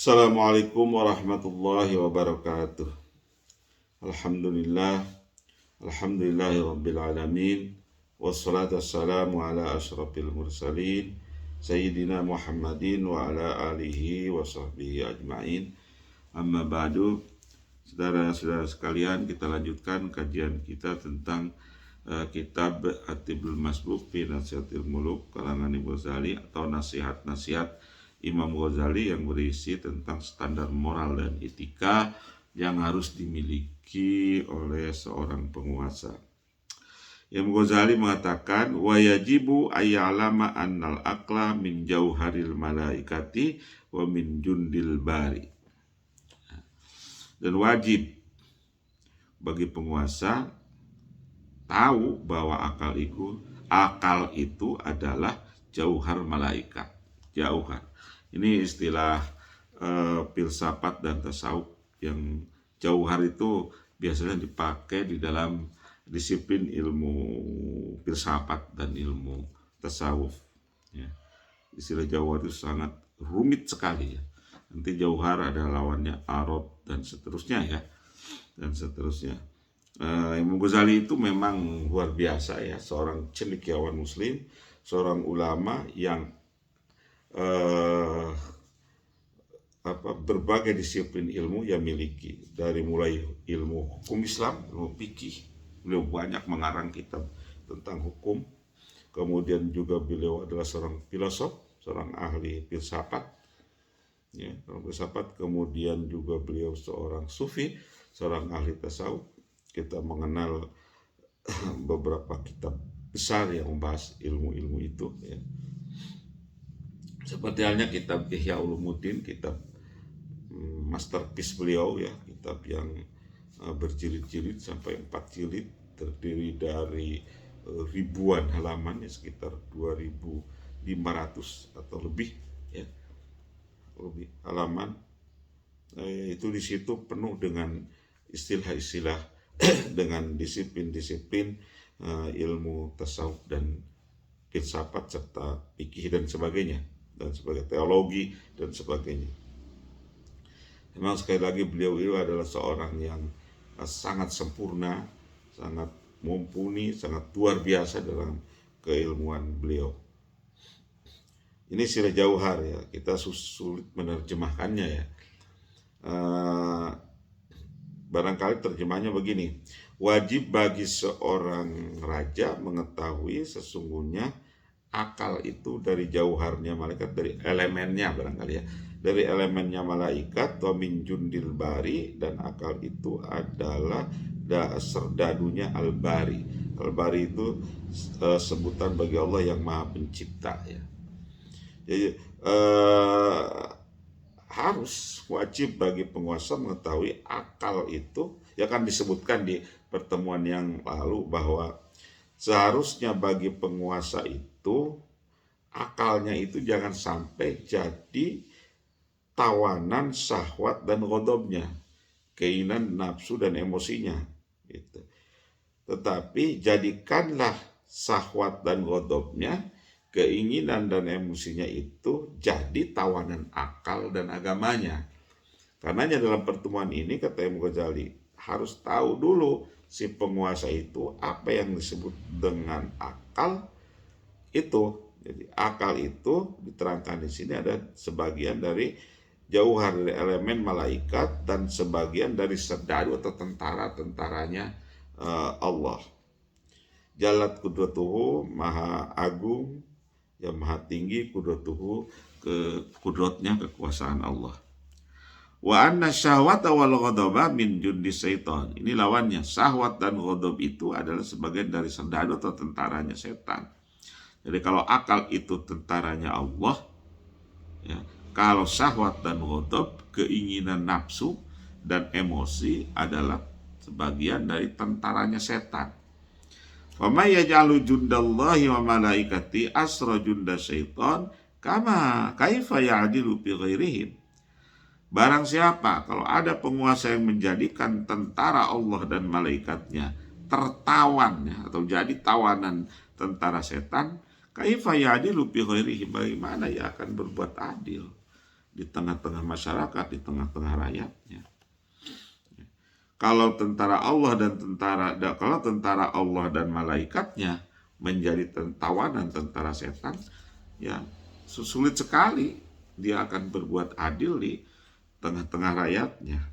Assalamualaikum warahmatullahi wabarakatuh. Alhamdulillah, alhamdulillahi rabbil alamin. Wassalatu wassalamu ala asyrafil mursalin Sayyidina Muhammadin wa ala alihi wa sahbihi ajma'in. Amma ba'du. Saudara-saudara sekalian, kita lanjutkan kajian kita tentang kitab At-Tiblul Masbuk fi Nasihatil Muluk karangan Imam Ghazali, atau nasihat-nasihat Imam Ghazali yang berisi tentang standar moral dan etika yang harus dimiliki oleh seorang penguasa. Imam Ghazali mengatakan, wa yajibu ayya'lama annal aqla min jauharil malaikati wa min jundil bari. Dan wajib bagi penguasa tahu bahwa akal itu adalah jauhar malaikat. Jauhar. Ini istilah filsafat dan tasawuf. Yang jauhar itu biasanya dipakai di dalam disiplin ilmu filsafat dan ilmu tasawuf. Ya. Istilah jauhar itu sangat rumit sekali ya. Nanti jauhar ada lawannya arad dan seterusnya ya. Dan seterusnya. Imam Ghazali itu memang luar biasa ya, seorang cendekiawan muslim, seorang ulama yang berbagai disiplin ilmu yang miliki, dari mulai ilmu hukum Islam, ilmu fikih. Beliau banyak mengarang kitab tentang hukum. Kemudian juga beliau adalah seorang filosof, seorang ahli filsafat. Ya, filsafat. Kemudian juga beliau seorang sufi, seorang ahli tasawuf. Kita mengenal beberapa kitab besar yang membahas ilmu-ilmu itu ya. Seperti halnya kitab Ihya Ulumuddin, kitab masterpiece beliau ya, kitab yang berjilid-jilid sampai 4 jilid, terdiri dari ribuan halaman ya, sekitar 2.500 atau lebih ya, lebih halaman. Itu di situ penuh dengan istilah-istilah dengan disiplin-disiplin ilmu tasawuf dan filsafat serta fikih dan sebagainya, dan sebagai teologi dan sebagainya. Memang sekali lagi beliau itu adalah seorang yang sangat sempurna, sangat mumpuni, sangat luar biasa dalam keilmuan beliau. Ini sirah jauhar ya, kita sulit menerjemahkannya ya. Barangkali terjemahnya begini: wajib bagi seorang raja mengetahui sesungguhnya akal itu dari jauharnya malaikat, dari elemennya barangkali ya, dari elemennya malaikat, wa min jundil bari, dan akal itu adalah serdadunya al-bari. Al-bari itu sebutan bagi Allah yang maha pencipta ya. Jadi harus wajib bagi penguasa mengetahui akal itu, ya kan disebutkan di pertemuan yang lalu bahwa seharusnya bagi penguasa itu akalnya itu jangan sampai jadi tawanan syahwat dan ghadabnya, keinginan, nafsu dan emosinya gitu. Tetapi jadikanlah syahwat dan ghadabnya, keinginan dan emosinya itu jadi tawanan akal dan agamanya. Karenanya dalam pertemuan ini kata Imam Ghazali, harus tahu dulu si penguasa itu apa yang disebut dengan akal itu. Jadi akal itu diterangkan di sini ada sebagian dari jauhar dari elemen malaikat dan sebagian dari serdadu atau tentara-tentaranya Allah. Jalat kudratuhu, maha agung, yang maha tinggi, kudratuhu, kudratnya, kekuasaan Allah. Wa anna syahwata wal ghadaba min jundi syaitan. Ini lawannya, syahwat dan ghadab itu adalah sebagian dari serdadu atau tentaranya setan. Jadi kalau akal itu tentaranya Allah ya, kalau syahwat dan ghadab, keinginan, nafsu dan emosi adalah sebagian dari tentaranya setan. Wa may yaj'alu jundallahi wa malaikati asra junda syaitan kama kaifa ya'dilu bi ghairihim. Barang siapa, kalau ada penguasa yang menjadikan tentara Allah dan malaikatnya tertawan ya, atau jadi tawanan tentara setan, kaifa ya'dilu bi ghairihim, bagaimana ia akan berbuat adil di tengah-tengah masyarakat, di tengah-tengah rakyatnya. Kalau tentara Allah dan malaikatnya menjadi tawanan tentara setan, ya sulit sekali dia akan berbuat adil di tengah-tengah rakyatnya.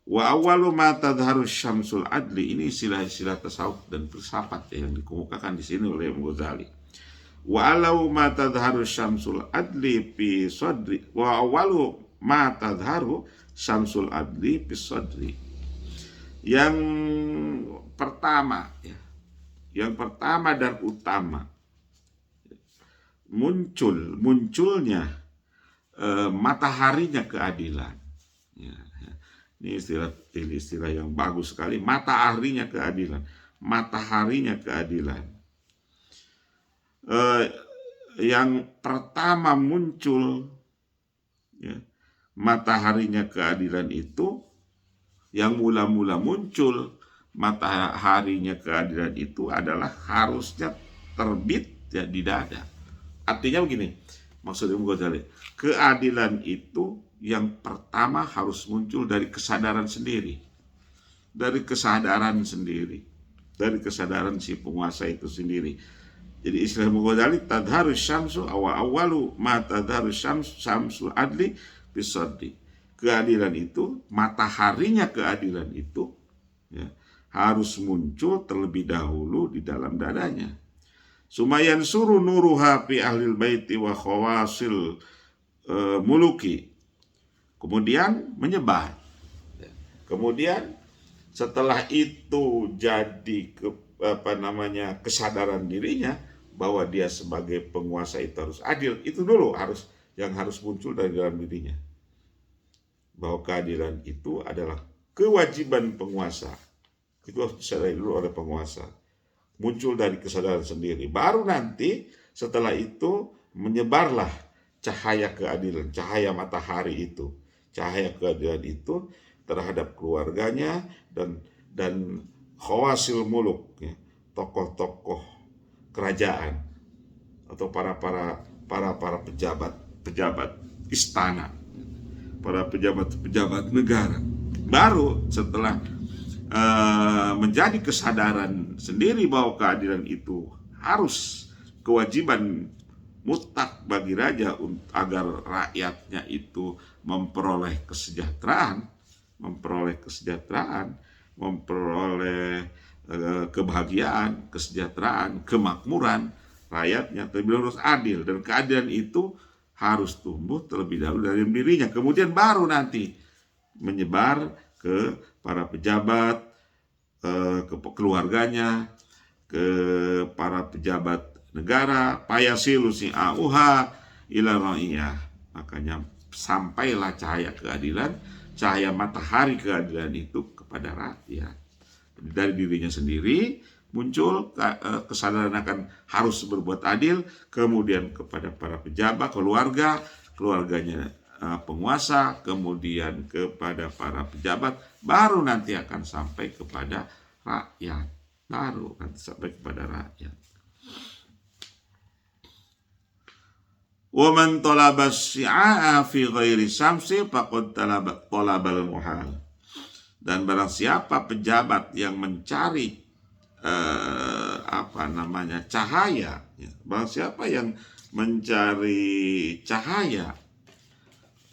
Wa awwalu ma tadharu syamsul adli, ini istilah-istilah tasawuf dan filsafat yang dikemukakan di sini oleh Imam Ghazali. Wa awwalu ma tadharu syamsul adli fi sadri, wa awwalu ma tadharu syamsul adli fi sadri. Yang pertama, ya, yang pertama dan utama, munculnya mataharinya keadilan. Ya, ya. Ini istilah yang bagus sekali. Mataharinya keadilan, mataharinya keadilan. Yang pertama muncul, ya, mataharinya keadilan itu, yang mula-mula muncul mataharinya keadilan itu adalah harusnya terbit, ya, di dada. Artinya begini, maksudnya Ghazali, keadilan itu yang pertama harus muncul dari kesadaran sendiri, dari kesadaran si penguasa itu sendiri. Jadi istilah Ghazali, tadharus syamsu awalu ma tadharus syamsul adli bisaddi. Keadilan itu, mataharinya keadilan itu, ya, harus muncul terlebih dahulu di dalam dadanya. Sumayan suruh nuruha fi ahlil baiti wa khawasil muluki. Kemudian menyebar. Kemudian setelah itu jadi kesadaran dirinya bahwa dia sebagai penguasa itu harus adil. Itu dulu yang harus muncul dari dalam dirinya. Bahwa keadilan itu adalah kewajiban penguasa. Itu harus disadari dulu oleh penguasa. Muncul dari kesadaran sendiri. Baru nanti setelah itu menyebarlah cahaya keadilan, cahaya matahari itu. Cahaya keadilan itu terhadap keluarganya dan khawasil muluk, ya, tokoh-tokoh kerajaan atau para pejabat istana, para pejabat negara. Baru setelah menjadi kesadaran sendiri bahwa keadilan itu harus kewajiban mutlak bagi raja agar rakyatnya itu memperoleh kesejahteraan, memperoleh kebahagiaan, kesejahteraan, kemakmuran rakyatnya terlebih harus adil, dan keadilan itu harus tumbuh terlebih dahulu dari dirinya, kemudian baru nanti menyebar ke para pejabat, ke keluarganya, ke para pejabat negara, payasilu si'auha ila ra'iyah. Makanya sampailah cahaya keadilan, cahaya matahari keadilan itu kepada rakyat. Dari dirinya sendiri muncul kesadaran akan harus berbuat adil, kemudian kepada para pejabat, keluarganya penguasa, kemudian kepada para pejabat, baru nanti akan sampai kepada rakyat. Wa man talaba syi'a fi ghairi syamsi faqad talabal muhal. Dan barang siapa pejabat yang mencari cahaya, ya, barang siapa yang mencari cahaya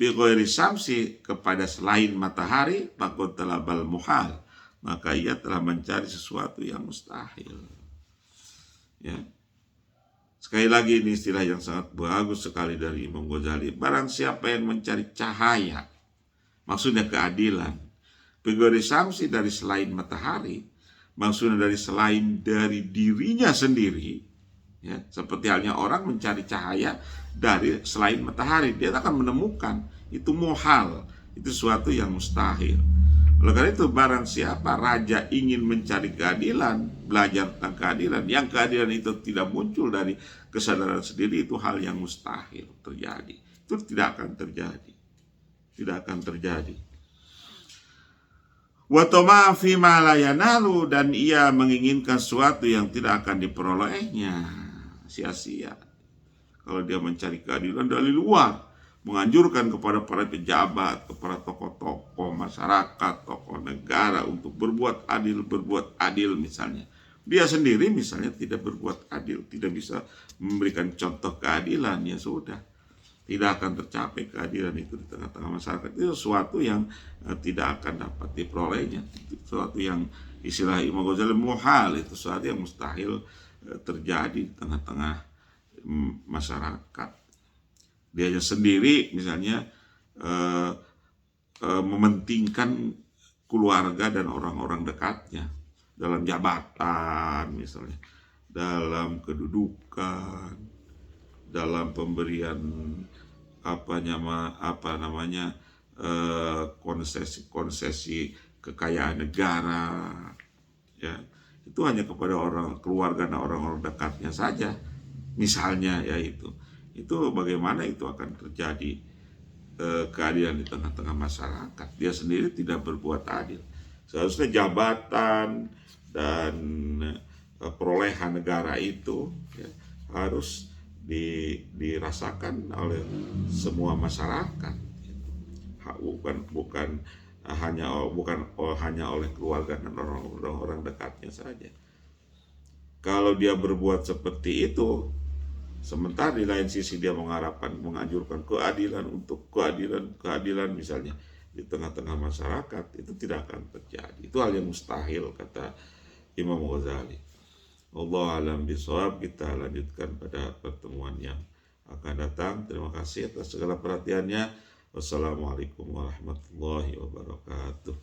fi ghairi syamsi kepada selain matahari, faqad talabal muhal, maka ia telah mencari sesuatu yang mustahil. Ya. Sekali lagi ini istilah yang sangat bagus sekali dari Imam Ghazali. Barang siapa yang mencari cahaya, maksudnya keadilan, fi ghairi syamsi dari selain matahari, maksudnya dari dirinya sendiri, ya, seperti halnya orang mencari cahaya dari selain matahari, dia akan menemukan itu muhal, itu sesuatu yang mustahil. Oleh karena itu, barang siapa raja ingin mencari keadilan, belajar tentang keadilan, yang keadilan itu tidak muncul dari kesadaran sendiri, itu hal yang mustahil terjadi. Itu tidak akan terjadi. Wa tama fi ma la yanalu, dan ia menginginkan sesuatu yang tidak akan diperolehnya, sia-sia. Kalau dia mencari keadilan dari luar, menganjurkan kepada para pejabat, kepada tokoh-tokoh masyarakat, tokoh negara untuk berbuat adil misalnya. Dia sendiri misalnya tidak berbuat adil, tidak bisa memberikan contoh keadilan, ya sudah, tidak akan tercapai keadilan itu di tengah-tengah masyarakat. Itu sesuatu yang tidak akan dapat diperolehnya, itu sesuatu yang istilah Imam Ghazali muhal, itu sesuatu yang mustahil terjadi di tengah-tengah masyarakat. Dia sendiri misalnya mementingkan keluarga dan orang-orang dekatnya dalam jabatan misalnya, dalam kedudukan, dalam pemberian konsesi kekayaan negara, ya itu hanya kepada orang keluarga dan orang-orang dekatnya saja misalnya, ya itu bagaimana itu akan terjadi keadilan di tengah-tengah masyarakat. Dia sendiri tidak berbuat adil. Seharusnya jabatan dan perolehan negara itu ya, harus dirasakan oleh semua masyarakat, bukan hanya oleh keluarga dan orang-orang dekatnya saja. Kalau dia berbuat seperti itu, sementara di lain sisi dia menganjurkan keadilan untuk keadilan misalnya di tengah-tengah masyarakat, itu tidak akan terjadi. Itu hal yang mustahil, kata Imam Ghazali. Allah alam bisawab. Kita lanjutkan pada pertemuan yang akan datang. Terima kasih atas segala perhatiannya. Wassalamualaikum warahmatullahi wabarakatuh.